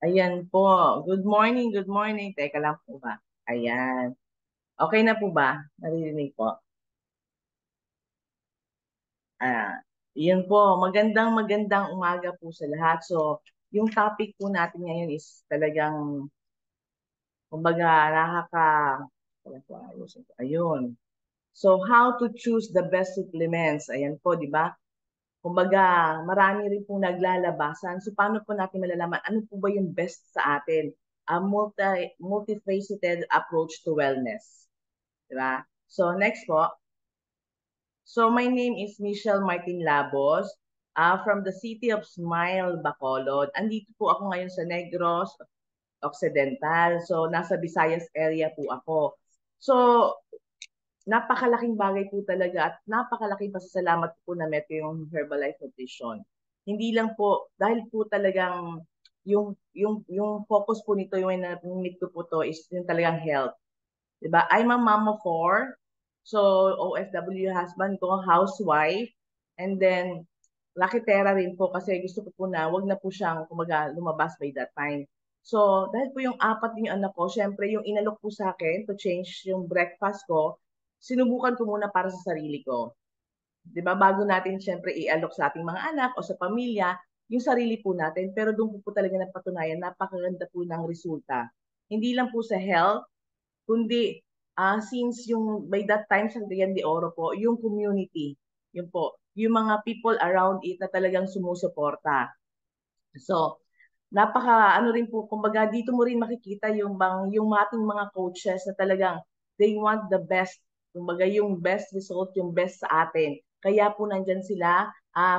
Ayan po. Good morning, good morning. Teka lang po ba? Ayan. Okay na po ba? Naririnig po. Ah, Iyan po. Magandang umaga po sa lahat. So, yung topic po natin ngayon is talagang, kumbaga, wala po, ayusin ko. Ayun. So, how to choose the best supplements. Ayan po, di ba? Kumbaga, marami rin po naglalabasan. So, paano po natin malalaman ano po ba yung best sa atin? A multifaceted approach to wellness. Diba? So, next po. So, my name is Michelle Martin Labos, from the city of Smile, Bacolod. Andito po ako ngayon sa Negros Occidental. So, nasa Visayas area po ako. So, napakalaking bagay po talaga at napakalaking pasasalamat po na meto yung Herbalife Nutrition. Hindi lang po, dahil po talagang yung focus po nito, yung na-meet ko po to is yung talagang health. Diba? I'm a mom of four. So, OFW husband ko, housewife. And then, lakitera rin po kasi gusto ko po na wag na po siyang kumaga lumabas by that time. So, dahil po yung apat yung anak ko, syempre yung inalok po sa akin to change yung breakfast ko, sinubukan ko muna para sa sarili ko. 'Di ba? Bago natin syempre ialok sa ating mga anak o sa pamilya, yung sarili po natin. Pero doon po talaga napatunayan, napakaganda po ng resulta. Hindi lang po sa health, kundi since yung by that time sa Cagayan de Oro po, yung community, yun po, yung mga people around it na talagang sumusuporta. So, napaka ano rin po, kumbaga dito mo rin makikita yung ating mga coaches na talagang they want the best, kumbaga yung best result, yung best sa atin. Kaya po nandyan sila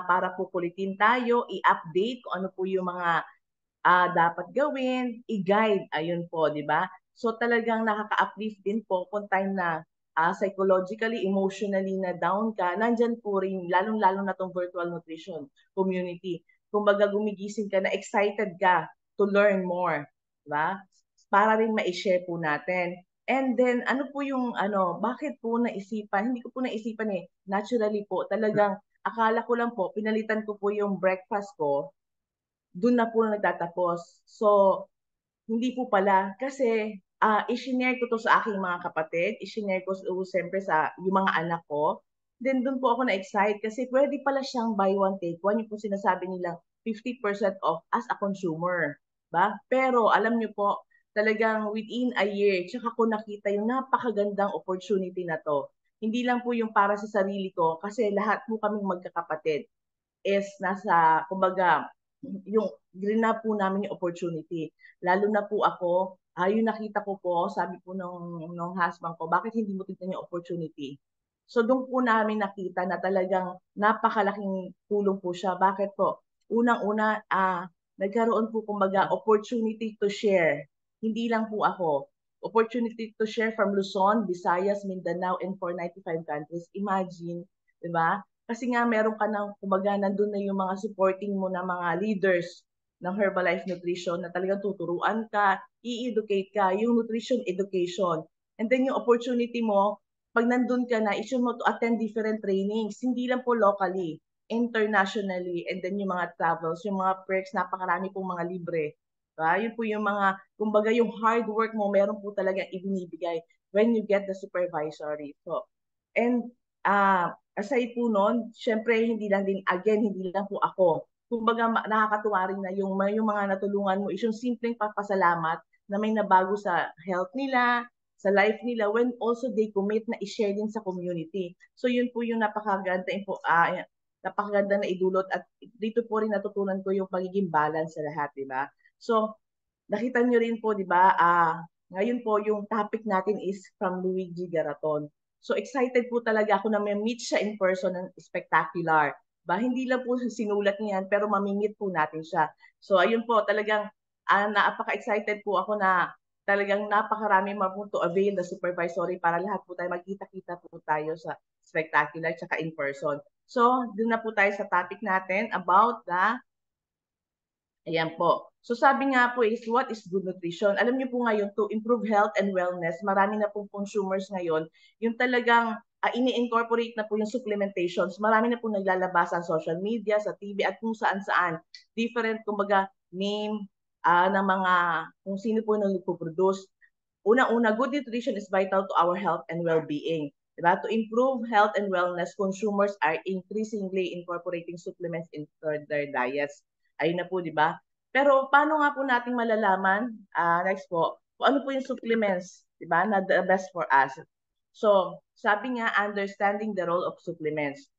para po kulitin tayo, i-update kung ano po yung mga dapat gawin, i-guide, ayun po, di ba? So talagang nakaka-uplift din po kung time na psychologically, emotionally na down ka, nandyan po rin, lalong-lalo na tong virtual nutrition community. Kumbaga gumigising ka na excited ka to learn more, di ba? Para rin ma-share po natin. And then, ano po yung, bakit po naisipan? Hindi ko po naisipan naturally po, talagang akala ko lang po, pinalitan ko po yung breakfast ko doon na po nagtatapos. So, hindi po pala. Kasi, isinare ko to sa aking mga kapatid, isinare ko siyempre sa yung mga anak ko. Then, doon po ako na-excite kasi pwede pala siyang buy one, take one. Yung po sinasabi nilang 50% off as a consumer. Ba? Pero, alam niyo po, talagang within a year, tsaka ko nakita yung napakagandang opportunity na to. Hindi lang po yung para sa sarili ko, kasi lahat po kaming magkakapatid is nasa, kumbaga, yung na po namin yung opportunity. Lalo na po ako, yung nakita ko po, sabi po nung husband ko, bakit hindi mo tignan yung opportunity? So doon po namin nakita na talagang napakalaking tulong po siya. Bakit po? Unang-una, nagkaroon po kumbaga opportunity to share. Hindi lang po ako. Opportunity to share from Luzon, Visayas, Mindanao, and 495 countries. Imagine, di ba? Kasi nga meron ka ng, kumbaga, nandun na yung mga supporting mo na mga leaders ng Herbalife Nutrition na talagang tuturuan ka, i-educate ka, yung nutrition education. And then yung opportunity mo, pag nandun ka na, issue mo to attend different trainings, hindi lang po locally, internationally, and then yung mga travels, yung mga perks, napakarami pong mga libre. Yun po yung mga, kumbaga yung hard work mo, meron po talaga ibinibigay when you get the supervisory. So, and aside po nun, syempre hindi lang din, again, hindi lang po ako. Kumbaga nakakatuwa rin na yung mga natulungan mo is yung simpleng papasalamat na may nabago sa health nila, sa life nila, when also they commit na i-share din sa community. So yun po yung napakaganda na idulot at dito po rin natutunan ko yung pagiging balance sa lahat, di ba? So, nakita nyo rin po, di ba, ngayon po yung topic natin is from Luigi Garaton. So excited po talaga ako na may meet siya in person ng spectacular. Ba, hindi lang po sinulat niyan pero mamingit po natin siya. So ayun po, talagang napaka-excited po ako na talagang napakarami po to avail the supervisory para lahat po tayo magkita-kita po tayo sa spectacular tsaka in person. So, dun na po tayo sa topic natin about the Ayan po. So sabi nga po is, what is good nutrition? Alam niyo po ngayon, to improve health and wellness, marami na pong consumers ngayon, yung talagang ini-incorporate na po yung supplementations. Marami na po naglalabas sa social media, sa TV, at kung saan-saan. Different, kumbaga, name, ng mga kung sino po nang nagpo-produce. Una-una, good nutrition is vital to our health and well-being. Diba? To improve health and wellness, consumers are increasingly incorporating supplements into their diets. Ayun na po, di ba? Pero paano nga po natin malalaman, next po, kung ano po yung supplements, di ba, na the best for us? So, sabi nga, understanding the role of supplements.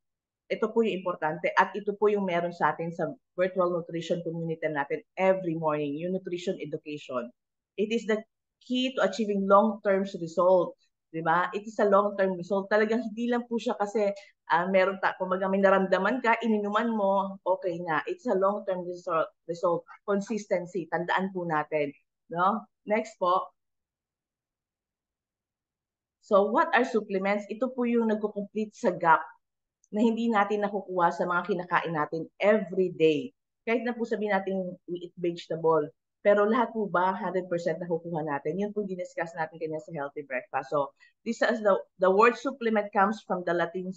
Ito po yung importante at ito po yung meron sa atin sa virtual nutrition community natin every morning, yung nutrition education. It is the key to achieving long-term result. Diba? It is a long-term result. Talagang hindi lang po siya kasi meron kumbaga may naramdaman ka, ininuman mo, okay na. It's a long-term result. Consistency. Tandaan po natin. No? Next po. So what are supplements? Ito po yung nagko-complete sa gap na hindi natin nakukuha sa mga kinakain natin every day. Kahit na po sabihin natin we eat vegetable, pero lahat po ba 100% nakukuha natin? Yun po diniscuss natin kanya sa healthy breakfast. So this is the word supplement comes from the Latin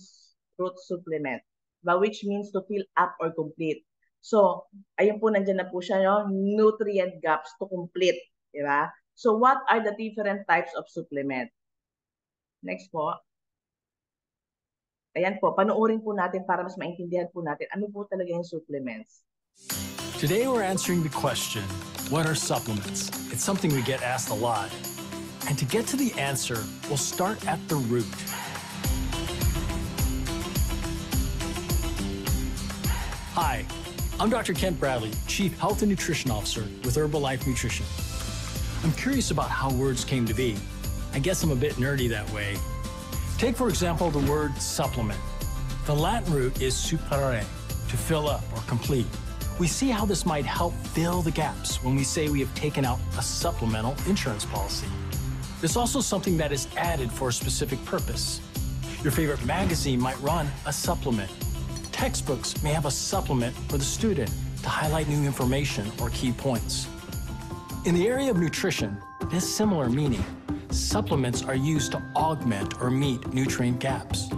root supplement, which means to fill up or complete. So ayun po, nandyan na po siya, no? Nutrient gaps to complete. Diba? So what are the different types of supplement? Next po. Ayan po, panoorin po natin para mas maintindihan po natin ano po talaga yung supplements. Today we're answering the question, what are supplements? It's something we get asked a lot. And to get to the answer, we'll start at the root. Hi, I'm Dr. Kent Bradley, Chief Health and Nutrition Officer with Herbalife Nutrition. I'm curious about how words came to be. I guess I'm a bit nerdy that way. Take, for example, the word supplement. The Latin root is superare, to fill up or complete. We see how this might help fill the gaps when we say we have taken out a supplemental insurance policy. It's also something that is added for a specific purpose. Your favorite magazine might run a supplement. Textbooks may have a supplement for the student to highlight new information or key points. In the area of nutrition, this similar meaning. Supplements are used to augment or meet nutrient gaps.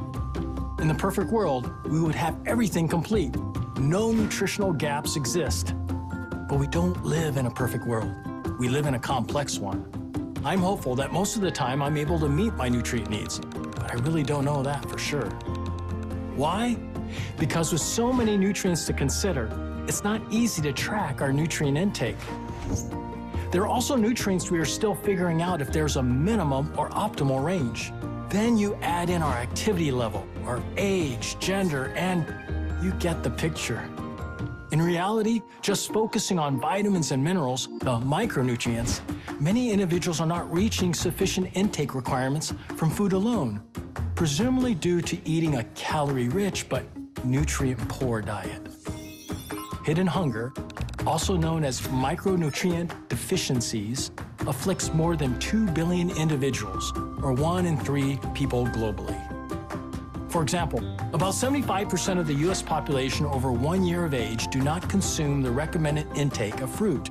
In the perfect world, we would have everything complete. No nutritional gaps exist. But we don't live in a perfect world. We live in a complex one. I'm hopeful that most of the time I'm able to meet my nutrient needs, but I really don't know that for sure. Why? Because with so many nutrients to consider, it's not easy to track our nutrient intake. There are also nutrients we are still figuring out if there's a minimum or optimal range. Then you add in our activity level, our age, gender, and you get the picture. In reality, just focusing on vitamins and minerals, the micronutrients, many individuals are not reaching sufficient intake requirements from food alone, presumably due to eating a calorie-rich but nutrient-poor diet. Hidden hunger, also known as micronutrient deficiencies, afflicts more than 2 billion individuals, or 1 in 3 people globally. For example, about 75% of the U.S. population over 1 year of age do not consume the recommended intake of fruit,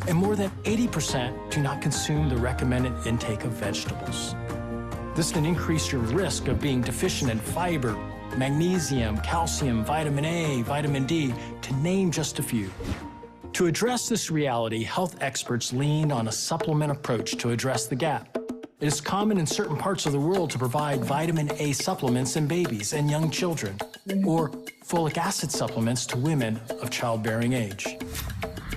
and more than 80% do not consume the recommended intake of vegetables. This can increase your risk of being deficient in fiber, magnesium, calcium, vitamin A, vitamin D, to name just a few. To address this reality, health experts leaned on a supplement approach to address the gap. It is common in certain parts of the world to provide vitamin A supplements in babies and young children, or folic acid supplements to women of childbearing age.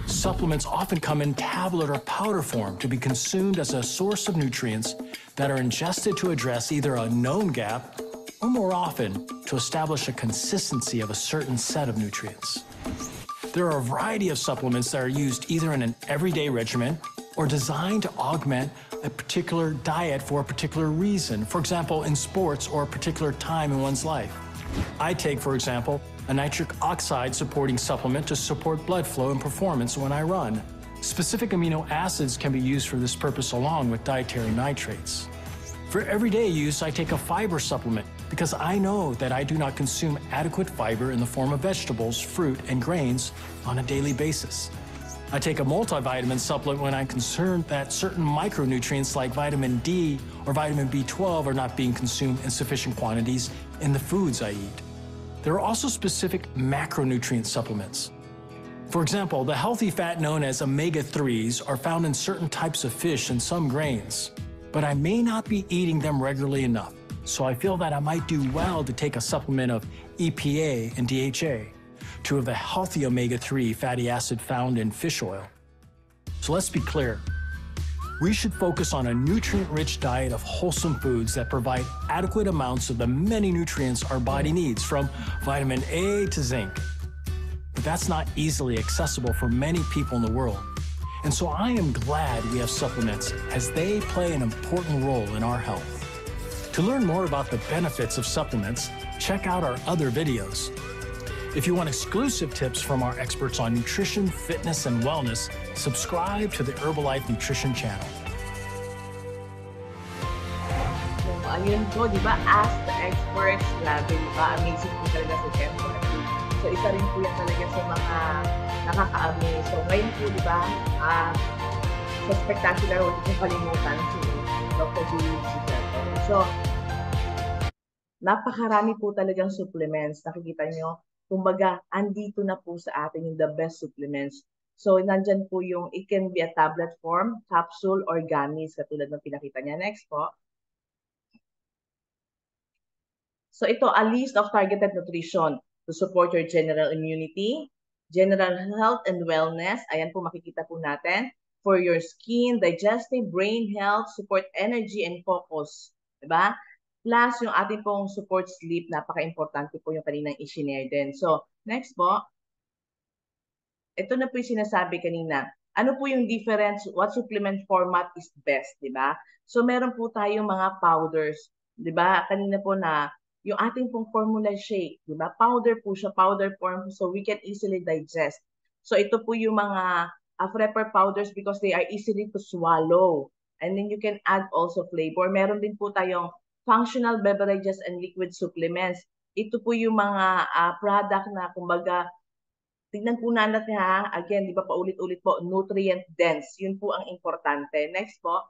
Supplements often come in tablet or powder form to be consumed as a source of nutrients that are ingested to address either a known gap or, more often, to establish a consistency of a certain set of nutrients. There are a variety of supplements that are used either in an everyday regimen or designed to augment a particular diet for a particular reason, for example, in sports or a particular time in one's life. I take, for example, a nitric oxide supporting supplement to support blood flow and performance when I run. Specific amino acids can be used for this purpose along with dietary nitrates. For everyday use, I take a fiber supplement because I know that I do not consume adequate fiber in the form of vegetables, fruit, and grains on a daily basis. I take a multivitamin supplement when I'm concerned that certain micronutrients like vitamin D or vitamin B12 are not being consumed in sufficient quantities in the foods I eat. There are also specific macronutrient supplements. For example, the healthy fat known as omega-3s are found in certain types of fish and some grains, but I may not be eating them regularly enough, so I feel that I might do well to take a supplement of EPA and DHA, two of the healthy omega-3 fatty acid found in fish oil. So let's be clear. We should focus on a nutrient-rich diet of wholesome foods that provide adequate amounts of the many nutrients our body needs, from vitamin A to zinc. But that's not easily accessible for many people in the world. And so I am glad we have supplements, as they play an important role in our health. To learn more about the benefits of supplements, check out our other videos. If you want exclusive tips from our experts on nutrition, fitness, and wellness, subscribe to the Herbalife Nutrition channel. So, ayun po, di ba? Ask the experts. Grabe, di ba? Amazing po talaga si Chef Bradley. So, isa rin po yan talaga sa mga nakaka-amaze. So, ngayon po, di ba? Sa spectacular, huwag niyo kalimutan si Dr. Julie Chicago. So, napakarami po talagang supplements. Nakikita nyo? Kumbaga, andito na po sa atin yung the best supplements. So, nandyan po yung, it can be a tablet form, capsule, or gummies, katulad ng pinakita niya. Next po. So, ito, a list of targeted nutrition to support your general immunity, general health and wellness. Ayan po, makikita po natin. For your skin, digestive, brain health, support energy and focus. Diba? Plus, yung ating pong support sleep, napaka-importante po yung kaninang i-share din. So, next po. Ito na po yung sinasabi kanina. Ano po yung difference? What supplement format is best, di ba? So, meron po tayong mga powders. Di ba? Kanina po na yung ating pong formula shake, di ba? Powder po siya, powder form, so we can easily digest. So, ito po yung mga prepper powders because they are easily to swallow. And then you can add also flavor. Meron din po tayong functional beverages and liquid supplements. Ito po yung mga product na kumbaga, tignan po natin ha, again, di ba paulit-ulit po, nutrient dense. Yun po ang importante. Next po.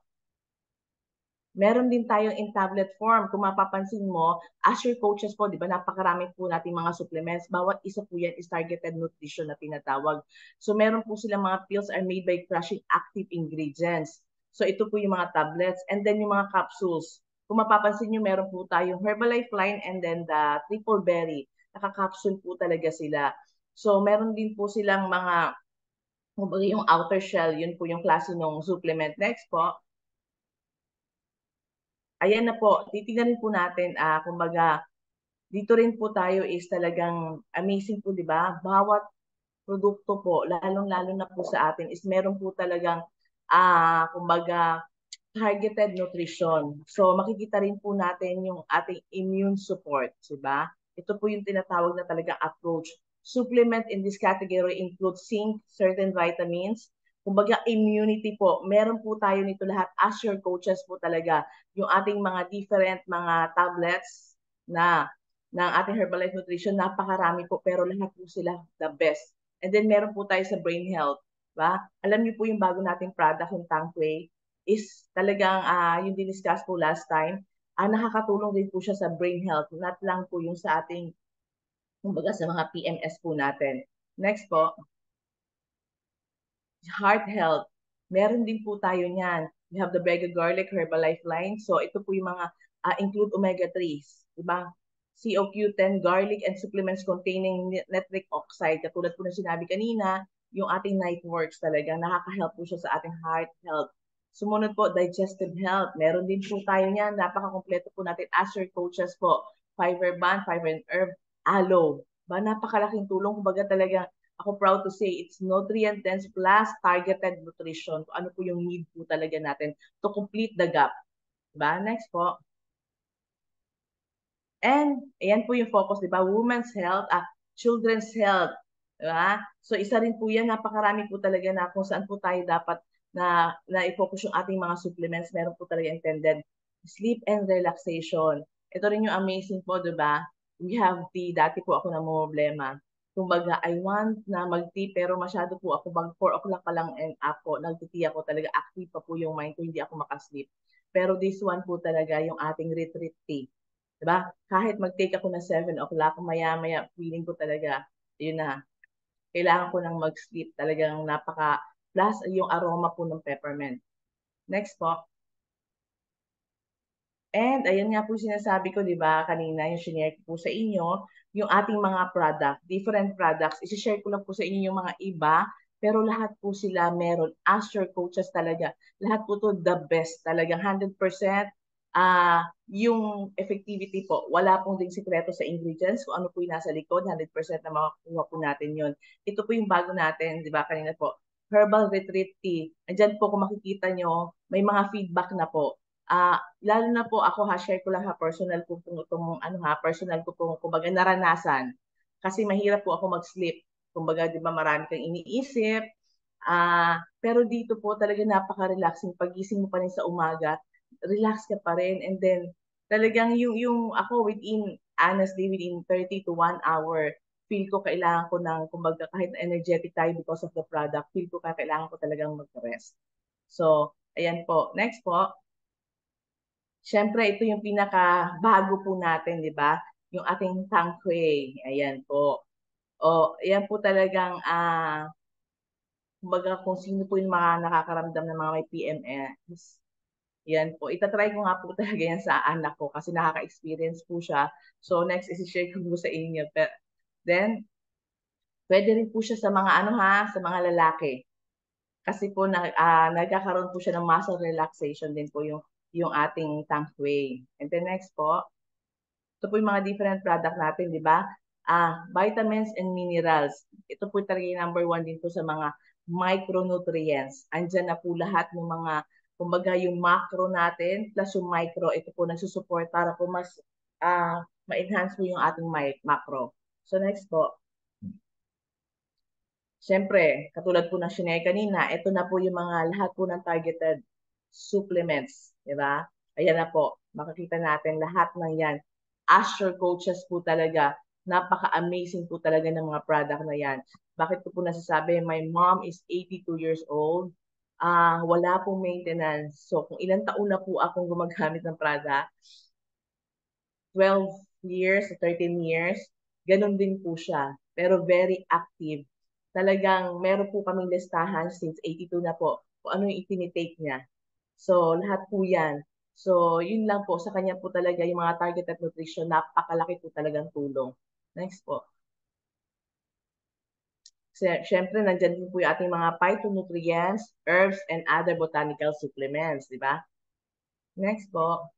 Meron din tayong in tablet form. Kung mapapansin mo, as your coaches po, di ba, napakarami po nating mga supplements. Bawat isa po yan is targeted nutrition na tinatawag. So meron po silang mga pills are made by crushing active ingredients. So ito po yung mga tablets. And then yung mga capsules. Kung mapapansin nyo, meron po tayong Herbalife line and then the triple berry. Naka-capsule po talaga sila. So meron din po silang mga, yung outer shell, yun po yung klase ng supplement. Next po. Ayan na po, titignan po natin, kumbaga, dito rin po tayo is talagang amazing po, di ba? Bawat produkto po, lalong-lalo na po sa atin, is meron po talagang, kumbaga, targeted nutrition. So, makikita rin po natin yung ating immune support, di ba? Ito po yung tinatawag na talagang approach. Supplement in this category includes zinc, certain vitamins, kumbaga immunity po. Meron po tayo nito lahat as your coaches po talaga. Yung ating mga different mga tablets na ng ating Herbalife Nutrition, napakarami po pero lahat po sila the best. And then meron po tayo sa brain health. Ba? Alam niyo po yung bago nating product, yung Tankway, is talagang yung diniscuss po last time, nakakatulong din po siya sa brain health, not lang po yung sa ating, kumbaga sa mga PMS po natin. Next po. Heart health. Meron din po tayo niyan. We have the Brega Garlic Herbalife line. So ito po yung mga include omega-3s. Diba? CoQ10 garlic and supplements containing nitric oxide. Katulad po na sinabi kanina, yung ating Nightworks talaga. Nakaka-help po siya sa ating heart health. Sumunod po, digestive health. Meron din po tayo niyan. Napaka-kompleto po natin as your coaches po. Fiber band, fiber and herb, aloe. Ba, napakalaking tulong. Kumbaga talaga, ako proud to say it's nutrient dense plus targeted nutrition. Ano po yung need po talaga natin to complete the gap. Diba? Next po. And ayan po yung focus, diba? Women's health, children's health. Diba? So isa rin po yan, napakarami po talaga na kung saan po tayo dapat na i-focus yung ating mga supplements. Meron po talaga intended sleep and relaxation. Ito rin yung amazing po, diba? We have tea. Dati po ako na problema. Kumbaga, I want na mag-tea pero masyado po ako, mag 4 o'clock pa lang and up po, nag-tea ako talaga, active pa po yung mind ko, hindi ako makasleep. Pero this one po talaga yung ating retreat tea. Diba? Kahit mag-take ako na 7 o'clock, maya-maya, feeling ko talaga, yun na, kailangan ko ng mag-sleep. Talagang napaka, plus yung aroma po ng peppermint. Next po. And ayan nga po sinasabi ko, di ba, kanina yung shinare ko po sa inyo, yung ating mga product, different products. Isi-share ko lang po sa inyo yung mga iba, pero lahat po sila meron. Ask your coaches talaga. Lahat po to the best talaga. 100% yung effectivity po. Wala pong ding sikreto sa ingredients. Kung ano po yung nasa likod, 100% na makakuha po natin yun. Ito po yung bago natin, di ba, kanina po. Herbal Retreat Tea. Andyan po kung makikita nyo, may mga feedback na po. Lalo na po ako share ko lang personal ko po itong personal ko po kumbaga naranasan. Kasi mahirap po ako mag-sleep. Kumbaga, 'di ba, marami kang iniisip. Pero dito po talaga napaka-relaxing. Pagising mo pa rin sa umaga, relax ka pa rin and then talagang yung ako honestly within 30 to 1 hour feel ko kailangan ko ng kumbaga kahit energetic tayo because of the product, feel ko kailangan ko talagang mag-rest. So, ayan po. Next po. Siyempre, ito yung pinaka-bago po natin, di ba? Yung ating Tangkway. Ayan po. O, ayan po talagang, kumbaga kung sino po yung mga nakakaramdam ng mga may PMS. Yan po. Itatry ko nga po talaga yan sa anak ko kasi nakaka-experience po siya. So, next is share ko po sa inyo. Then, pwede rin po siya sa mga sa mga lalaki. Kasi po nagkakaroon po siya ng muscle relaxation din po yung ating Tangkway. And then next po, ito po yung mga different product natin, di ba? Vitamins and minerals. Ito po talaga yung number one din po sa mga micronutrients. Andyan na po lahat ng mga, kumbaga yung macro natin plus yung micro, ito po nagsusupport para po mas ma-enhance po yung ating macro. So next po. Siyempre, katulad po ng shinare kanina, ito na po yung mga lahat po ng targeted supplements, di ba? Ayan na po, makikita natin lahat ng yan. Ask your coaches po talaga, napaka-amazing po talaga ng mga product na yan. Bakit ko po nasasabi, my mom is 82 years old, wala pong maintenance. So, kung ilang taon na po akong gumagamit ng product, 12 years, 13 years, ganun din po siya. Pero very active. Talagang meron po kaming listahan since 82 na po kung ano yung itinitake niya. So, lahat po yan. So, yun lang po. Sa kanya po talaga yung mga targeted nutrition, napakalaki po talagang tulong. Next po. Siyempre, nandyan din po yung ating mga phytonutrients, herbs, and other botanical supplements, di ba? Next po.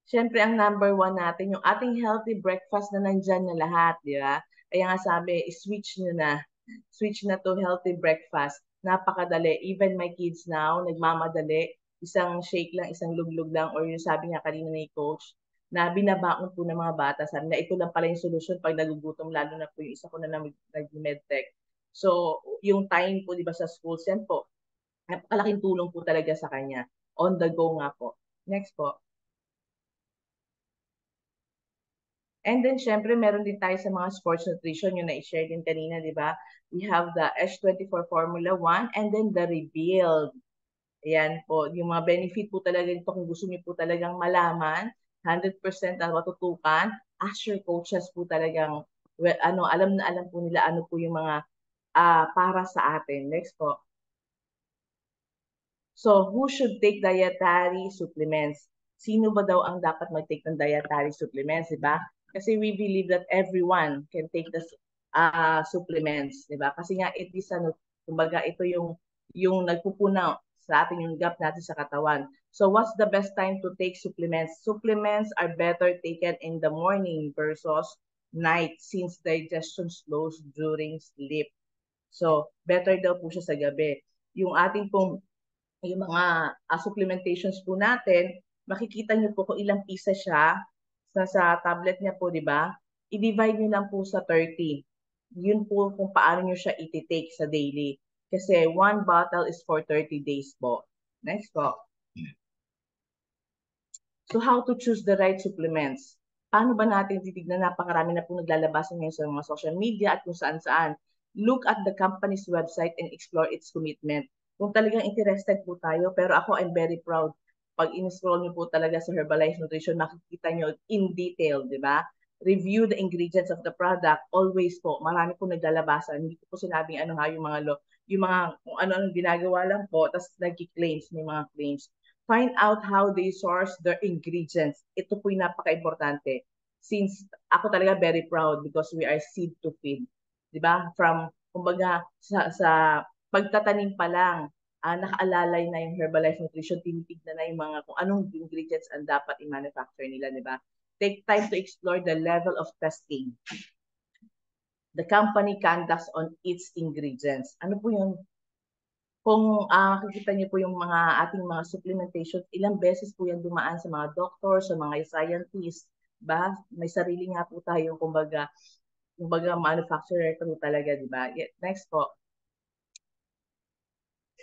Siyempre, ang number one natin, yung ating healthy breakfast na nandyan na lahat, di ba? Kaya nga sabi, switch nyo na. Switch na to healthy breakfast. Napakadali. Even my kids now, nagmamadali. Isang shake lang, isang luglug lang, or yung sabi nga kanina ni coach, na binabaon po ng mga bata. Sabi na ito lang pala yung solusyon pag nagugutom, lalo na po yung isa ko na nag-medtech. So, yung time po, di ba, sa schools, yan po, napakalaking tulong po talaga sa kanya. On the go nga po. Next po. And then, syempre, meron din tayo sa mga sports nutrition, yung na-share din kanina, di ba? We have the H24 Formula 1 and then the Rebuild. Ayan po, yung mga benefit po talaga dito kung gusto niyo po talagang malaman, 100% ang matutukan, ask your coaches po talagang, well, alam na alam po nila ano po yung mga para sa atin. Next po. So, who should take dietary supplements? Sino ba daw ang dapat mag-take ng dietary supplements, di ba? Kasi we believe that everyone can take the supplements, di ba? Kasi nga, it is, kumbaga, ito yung nagpupunaw sa ating yung gap natin sa katawan. So, what's the best time to take supplements? Supplements are better taken in the morning versus night since digestion slows during sleep. So, better daw po siya sa gabi. Yung ating pong yung mga supplementations po natin, makikita niyo po kung ilang pisa siya sa tablet niya po, di ba? I-divide niyo lang po sa 30. Yun po kung paano niyo siya iti-take sa daily. Kasi one bottle is for 30 days po. Next po. So how to choose the right supplements? Paano ba natin titignan? Napakarami na po naglalabasan ngayon sa mga social media at kung saan-saan. Look at the company's website and explore its commitment. Kung talagang interested po tayo, pero ako I'm very proud. Pag in-scroll niyo po talaga sa Herbalife Nutrition, makikita niyo in detail, di ba? review the ingredients of the product. Always po, marami po naglalabasan. Hindi ko po sinabing ano nga yung mga yung mga kung ano-anong ginagawa lang po, tapos nag-claims, may mga claims. Find out how they source their ingredients. Ito po yung napaka-importante. Since ako talaga very proud because we are seed to feed. Di ba? From, kumbaga, sa pagtatanim pa lang, nakaalalay na yung Herbalife Nutrition, tinitignan na yung mga kung anong ingredients ang dapat i-manufacture nila, di ba? Take time to explore the level of testing the company conducts on its ingredients. Ano po yun? Kung nakikita niyo po yung mga ating mga supplementation, ilang beses po yan dumaan sa mga doctors, sa mga scientists, ba? May sarili nga po tayo, kumbaga manufacturer po talaga, di ba? Next po.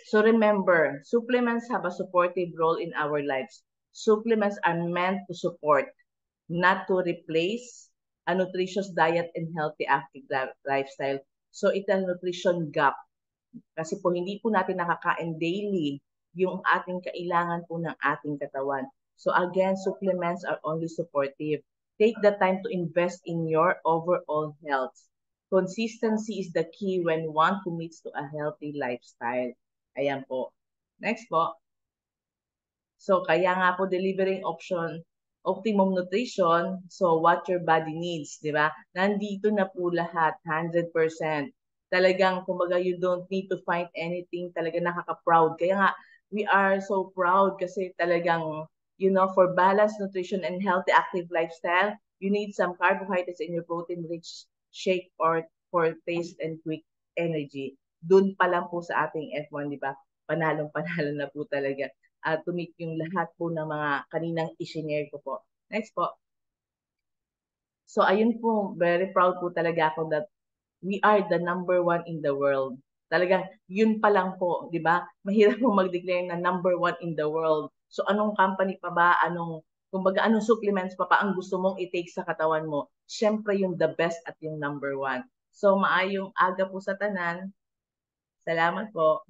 So remember, supplements have a supportive role in our lives. Supplements are meant to support, not to replace a nutritious diet and healthy active lifestyle. So it's a nutrition gap. Kasi po hindi po natin nakakain daily yung ating kailangan po ng ating katawan. So again, supplements are only supportive. Take the time to invest in your overall health. Consistency is the key when one commits to a healthy lifestyle. Ayan po. Next po. So kaya nga po delivering option, optimum nutrition, so what your body needs, di ba? Nandito na po lahat, 100%. Talagang, kumbaga, you don't need to find anything, talaga nakaka-proud. Kaya nga, we are so proud kasi talagang, you know, for balanced nutrition and healthy active lifestyle, you need some carbohydrates in your protein-rich shake or for taste and quick energy. Doon pa lang po sa ating F1, di ba? Panalong-panalo na po talaga to meet yung lahat po ng mga kaninang i-share ko po. Next po. So ayun po, very proud po talaga ako that we are the #1 in the world. Talagang yun pa lang po, di ba? Mahirap po mag-declare na #1 in the world. So anong company pa ba, kumbaga anong supplements pa ang gusto mong i-take sa katawan mo? Siyempre yung the best at yung #1. So maayong aga po sa tanan. Salamat po.